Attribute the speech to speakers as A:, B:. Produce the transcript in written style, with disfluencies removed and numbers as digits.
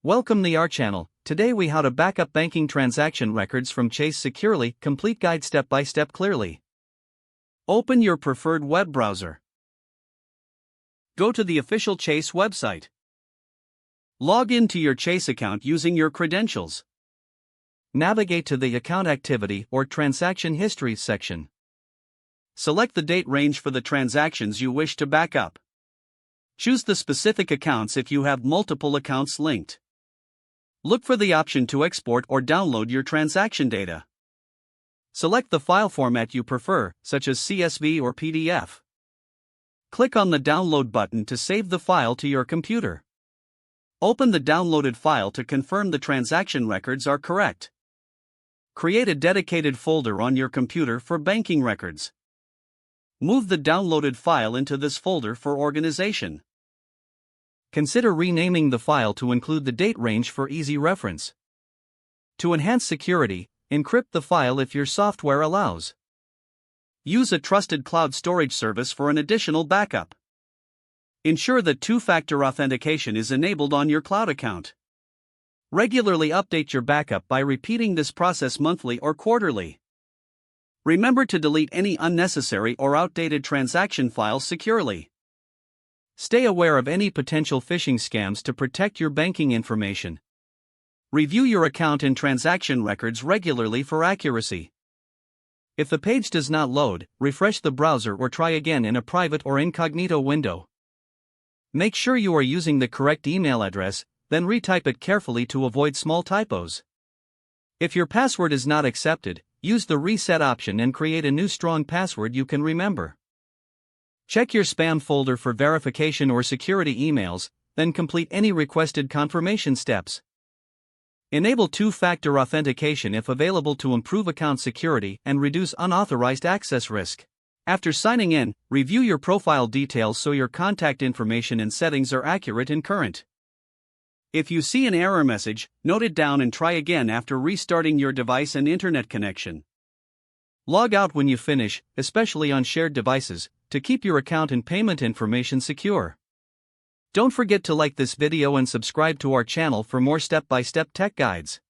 A: Welcome to our channel. Today we how to backup banking transaction records from Chase securely. Complete guide step by step clearly. Open your preferred web browser. Go to the official Chase website. Log into your Chase account using your credentials. Navigate to the Account Activity or Transaction History section. Select the date range for the transactions you wish to backup. Choose the specific accounts if you have multiple accounts linked. Look for the option to export or download your transaction data. Select the file format you prefer, such as CSV or PDF. Click on the Download button to save the file to your computer. Open the downloaded file to confirm the transaction records are correct. Create a dedicated folder on your computer for banking records. Move the downloaded file into this folder for organization. Consider renaming the file to include the date range for easy reference. To enhance security, encrypt the file if your software allows. Use a trusted cloud storage service for an additional backup. Ensure that two-factor authentication is enabled on your cloud account. Regularly update your backup by repeating this process monthly or quarterly. Remember to delete any unnecessary or outdated transaction files securely. Stay aware of any potential phishing scams to protect your banking information. Review your account and transaction records regularly for accuracy. If the page does not load, refresh the browser or try again in a private or incognito window. Make sure you are using the correct email address, then retype it carefully to avoid small typos. If your password is not accepted, use the reset option and create a new strong password you can remember. Check your spam folder for verification or security emails, then complete any requested confirmation steps. Enable two-factor authentication if available to improve account security and reduce unauthorized access risk. After signing in, review your profile details so your contact information and settings are accurate and current. If you see an error message, note it down and try again after restarting your device and internet connection. Log out when you finish, especially on shared devices, to keep your account and payment information secure. Don't forget to like this video and subscribe to our channel for more step-by-step tech guides.